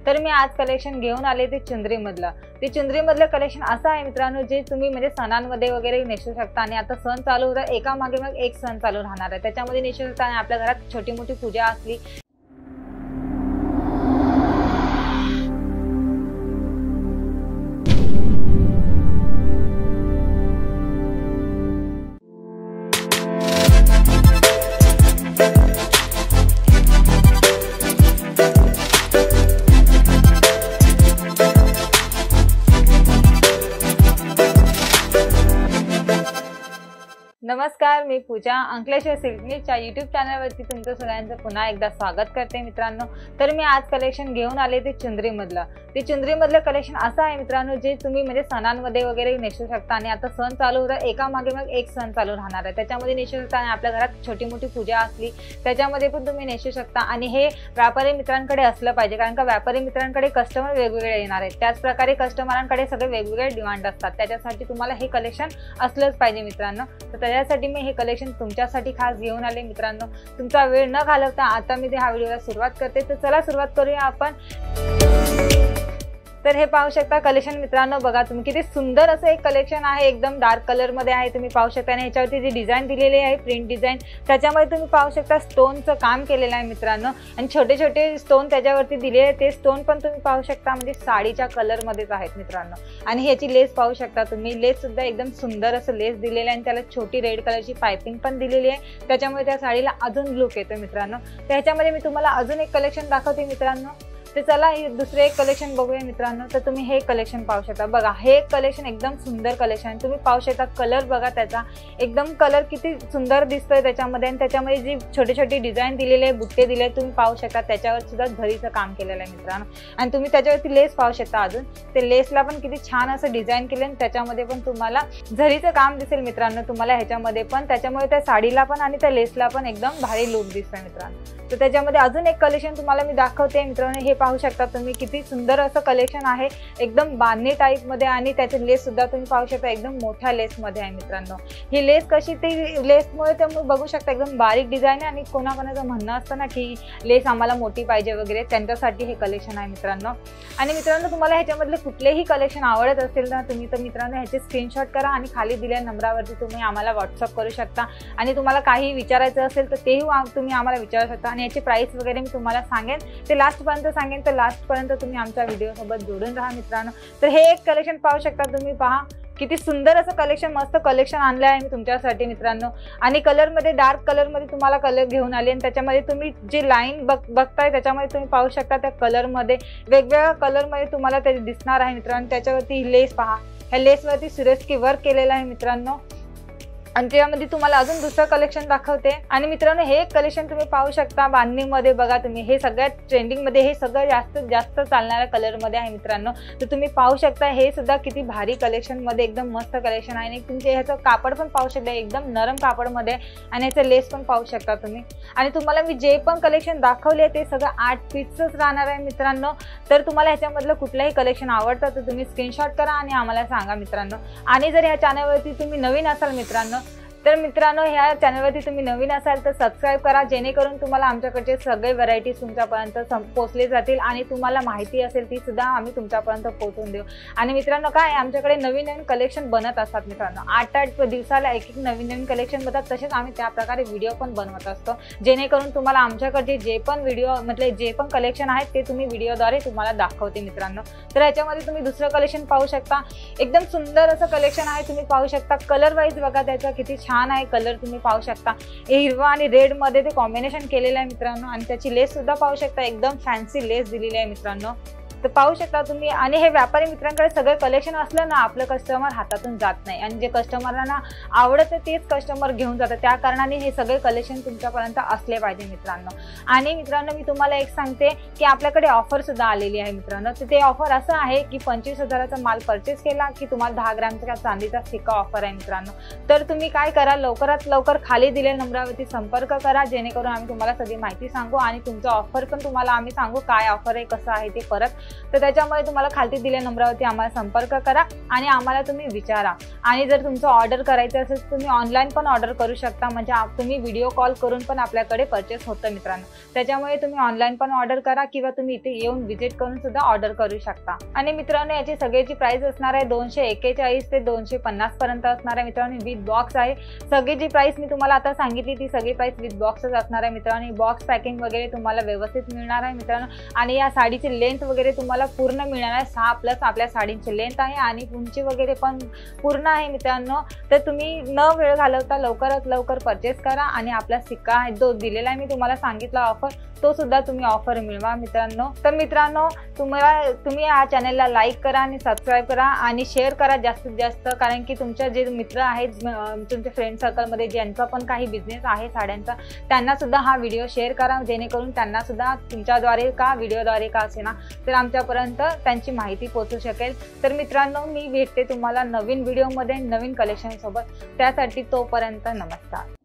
तर मी आज कलेक्शन घेऊन आले ते चुंदरीमधलं कलेक्शन असं आहे मित्रांनो, जे तुम्ही म्हणजे सणांमध्ये वगैरे नेसू शकता आणि आता सण चालू होतात, एका मागे मग एक सण चालू राहणार आहे, त्याच्यामध्ये नेसू शकता आणि आपल्या घरात छोटी मोठी पूजा असली नमस्कार, मी पूजा अंकलेश्वर सिल्कनीच्या यूट्यूब चॅनलवरती तुमचं सगळ्यांचं पुन्हा एकदा स्वागत करते मित्रांनो। तर मी आज कलेक्शन घेऊन आले ते चुंदरीमधलं कलेक्शन असं आहे मित्रांनो, जे तुम्ही म्हणजे सणांमध्ये वगैरे नेसू शकता आणि आता सण चालू होतात, एका मागे मग एक सण चालू राहणार आहे, त्याच्यामध्ये नेसू शकता आणि आपल्या घरात छोटी मोठी पूजा असली त्याच्यामध्ये पण तुम्ही नेसू शकता। आणि हे व्यापारी मित्रांकडे असलं पाहिजे, कारण का व्यापारी मित्रांकडे कस्टमर वेगवेगळे येणार आहेत, त्याच प्रकारे कस्टमरांकडे सगळे वेगवेगळे डिमांड असतात, त्याच्यासाठी तुम्हाला हे कलेक्शन असलंच पाहिजे मित्रांनो। तर त्यासाठी मी हे कलेक्शन तुमच्यासाठी खास घेऊन आले मित्रांनो। तुमचा वेळ न घालवता आता मी हा व्हिडिओला सुरुवात करते, तर चला सुरुवात करूया आपण। तर हे पाहू शकता कलेक्शन मित्रांनो, बघा तुम्ही किती सुंदर असं एक कलेक्शन आहे, एकदम डार्क कलर मध्ये आहे, तुम्ही पाहू शकता। आणि ह्याच्यावरती जी डिझाईन दिलेली आहे प्रिंट डिझाईन, त्याच्यामध्ये तुम्ही पाहू शकता स्टोनचं काम केलेलं आहे मित्रांनो, आणि छोटे छोटे स्टोन त्याच्यावरती दिलेले आहे, ते स्टोन पण तुम्ही पाहू शकता म्हणजे साडीच्या कलर मध्येच आहेत मित्रांनो। आणि ह्याची लेस पाहू शकता तुम्ही, लेस सुद्धा एकदम सुंदर असं लेस दिलेलं आहे आणि त्याला छोटी रेड कलरची पायपिंग पण दिलेली आहे, त्याच्यामुळे त्या साडीला अजून लुक येतो मित्रांनो। तर ह्याच्यामध्ये मी तुम्हाला अजून एक कलेक्शन दाखवते मित्रांनो। तर चला हे दुसरे एक कलेक्शन बघूया मित्रांनो। तर तुम्ही हे कलेक्शन पाहू शकता, बघा हे कलेक्शन एकदम सुंदर कलेक्शन, तुम्ही पाहू शकता कलर बघा त्याचा, एकदम कलर किती सुंदर दिसतोय त्याच्यामध्ये, आणि त्याच्यामध्ये जी छोटी छोटी डिझाईन दिलेली आहे, बुट्टे दिले तुम्ही पाहू शकता, त्याच्यावर सुद्धा झरीचं काम केलेलं आहे मित्रांनो। आणि तुम्ही त्याच्यावरती लेस पाहू शकता, अजून ते लेसला पण किती छान असं डिझाईन केलं आणि त्याच्यामध्ये पण तुम्हाला झरीचं काम दिसेल मित्रांनो तुम्हाला ह्याच्यामध्ये पण, त्याच्यामुळे त्या साडीला पण आणि त्या लेसला पण एकदम भारी लुक दिसतोय मित्रांनो। तर त्याच्यामध्ये अजून एक कलेक्शन तुम्हाला मी दाखवते मित्रांनो, हे पाहू शकता तुम्ही किती सुंदर असं कलेक्शन आहे, एकदम बांधणी टाईप मध्ये, आणि त्याचे लेस सुद्धा तुम्ही पाहू शकता एकदम मोठ्या लेस मध्ये आहे मित्रांनो। ही लेस कशी, ती लेसमुळे तुम्ही बघू शकता एकदम बारीक डिझाईन आहे, आणि कोणाकोणाचं म्हणणं असतं ना की लेस आम्हाला मोठी पाहिजे वगैरे, त्यांच्यासाठी हे कलेक्शन आहे मित्रांनो। आणि मित्रांनो तुम्हाला ह्याच्यामधले कुठलेही कलेक्शन आवडत असेल ना तुम्ही, तर मित्रांनो ह्याचे स्क्रीनशॉट करा आणि खाली दिलेल्या नंबरावरती तुम्ही आम्हाला व्हॉट्सअप करू शकता, आणि तुम्हाला काही विचारायचं असेल तर तेही तुम्ही आम्हाला विचारू शकता। आणि याची प्राइस वगैरे मी तुम्हाला सांगेन, ते लास्टपर्यंत सांगेन, तर लास्टपर्यंत तुम्ही आमच्या व्हिडिओ सोबत जोडून राहा मित्रांनो। तर हे एक कलेक्शन पाहू शकता तुम्ही, पहा किती सुंदर असं कलेक्शन, मस्त कलेक्शन आणलं आहे मी तुमच्यासाठी मित्रांनो। आणि कलरमध्ये डार्क कलरमध्ये तुम्हाला कलर घेऊन आले, आणि त्याच्यामध्ये तुम्ही जी लाईन बघताय त्याच्यामध्ये तुम्ही पाहू शकता त्या कलरमध्ये वेगवेगळ्या कलरमध्ये तुम्हाला ते दिसणार आहे मित्रांनो। त्याच्यावरती लेस पहा, ह्या लेसवरती सिरोस्की वर्क केलेलं आहे मित्रांनो। आणि त्यामध्ये तुम्हाला अजून दुसरं कलेक्शन दाखवते। आणि मित्रांनो हे एक कलेक्शन तुम्ही पाहू शकता बांधणीमध्ये, बघा तुम्ही हे सगळ्यात ट्रेंडिंगमध्ये, हे सगळं जास्त चालणाऱ्या कलरमध्ये आहे मित्रांनो। तर तुम्ही पाहू शकता हे सुद्धा किती भारी कलेक्शनमध्ये एकदम मस्त कलेक्शन आहे, आणि तुमचे ह्याचं कापड पण पाहू शकता एकदम नरम कापडमध्ये, आणि ह्याचं लेस पण पाहू शकता तुम्ही। आणि तुम्हाला मी जे पण कलेक्शन दाखवले ते सगळं 8 पीसच राहणार आहे मित्रांनो। तर तुम्हाला ह्याच्यामधलं कुठलंही कलेक्शन आवडतं तर तुम्ही स्क्रीनशॉट करा आणि आम्हाला सांगा मित्रांनो। आणि जर ह्या चॅनलवरती तुम्ही नवीन असाल मित्रांनो, तर मित्रांनो ह्या चॅनलवरती तुम्ही नवीन असाल तर सबस्क्राईब करा, जेणेकरून तुम्हाला आमच्याकडचे सगळे व्हरायटीज तुमच्यापर्यंत पोहोचले जातील, आणि तुम्हाला माहिती असेल ती सुद्धा आम्ही तुमच्यापर्यंत पोहोचून देऊ। आणि मित्रांनो काय आमच्याकडे नवीन नवीन कलेक्शन बनत असतात मित्रांनो, 8 दिवसाला एक नवीन कलेक्शन बनतात, तसेच आम्ही त्या प्रकारे व्हिडिओ पण बनवत असतो, जेणेकरून तुम्हाला आमच्याकडचे जे पण व्हिडिओ म्हणजे जे पण कलेक्शन आहेत ते तुम्ही व्हिडिओद्वारे तुम्हाला दाखवते मित्रांनो। तर याच्यामध्ये तुम्ही दुसरं कलेक्शन पाहू शकता, एकदम सुंदर असं कलेक्शन आहे, तुम्ही पाहू शकता कलर वाईज बघा त्याचा किती छान आहे कलर, तुम्ही पाहू शकता हिरवा आणि रेड मध्ये ते कॉम्बिनेशन केलेलं आहे मित्रांनो। आणि त्याची लेस सुद्धा पाहू शकता, एकदम फॅन्सी लेस दिलेली आहे मित्रांनो। तर पाहू शकता तुम्ही। आणि हे व्यापारी मित्रांकडे सगळे कलेक्शन असलं ना, आपलं कस्टमर हातातून जात नाही, आणि जे कस्टमरांना आवडतं तेच कस्टमर घेऊन जातात, त्या कारणाने हे सगळे कलेक्शन तुमच्यापर्यंत असले पाहिजे मित्रांनो। आणि मित्रांनो मी तुम्हाला एक सांगते की आपल्याकडे ऑफर सुद्धा आलेली आहे मित्रांनो। तर ते ऑफर असं आहे की 25,000चा माल परचेस केला की तुम्हाला 10 ग्रॅमचा चांदीचा सिक्का ऑफर आहे मित्रांनो। तर तुम्ही काय करा, लवकरात लवकर खाली दिलेल्या नंबरावरती संपर्क करा, जेणेकरून आम्ही तुम्हाला सगळी माहिती सांगू, आणि तुमचं ऑफर पण तुम्हाला आम्ही सांगू काय ऑफर आहे, कसं आहे ते परत। तर त्याच्यामुळे तुम्हाला खालती दिलेल्या नंबरवरती आम्हाला संपर्क करा आणि आम्हाला तुम्ही विचारा। आणि जर तुमचं ऑर्डर करायचं असेल तर तुम्ही ऑनलाईन पण ऑर्डर करू शकता, म्हणजे तुम्ही व्हिडिओ कॉल करून पण आपल्याकडे परचेस होतं मित्रांनो। त्याच्यामुळे तुम्ही ऑनलाईन पण ऑर्डर करा किंवा तुम्ही इथे येऊन व्हिजिट करून सुद्धा ऑर्डर करू शकता। आणि मित्रांनो याची सगळ्याची प्राइस असणार आहे 241 ते 250 पर्यंत असणार आहे मित्रांनो, विथ बॉक्स आहे। सगळी जी प्राइस मी तुम्हाला आता सांगितली ती सगळी प्राइस विथ बॉक्सच असणार आहे मित्रांनो। बॉक्स पॅकिंग वगैरे तुम्हाला व्यवस्थित मिळणार आहे मित्रांनो। आणि या साडीची लेंथ वगैरे तुम्हाला पूर्ण मिळणार आहे, 6+ आपल्या साडींची लेंथ आहे आणि उंची वगैरे पण पूर्ण आहे मित्रांनो। तर तुम्ही न वेळ घालवता लवकरात लवकर परचेस करा आणि आपला सिक्का आहे जो दिलेला आहे मी तुम्हाला सांगितला ऑफर, तो सुद्धा तुम्ही ऑफर मिळवा मित्रांनो। तर मित्रांनो तुम्ही या चॅनलला लाईक करा आणि सबस्क्राईब करा आणि शेअर करा जास्तीत जास्त, कारण की तुमचे जे मित्र आहेत तुमच्या फ्रेंड सर्कलमध्ये ज्यांचा पण काही बिझनेस आहे साड्यांचा त्यांना सुद्धा हा व्हिडिओ शेअर करा, जेणेकरून त्यांना सुद्धा तुमच्याद्वारे का व्हिडिओद्वारे का असे ना तर आमच्यापर्यंत त्यांची माहिती पोहोचू शकेल। तर मित्रांनो मी भेटते तुम्हाला नवीन व्हिडिओमध्ये नवीन कलेक्शन सोबत, त्यासाठी तोपर्यंत नमस्कार।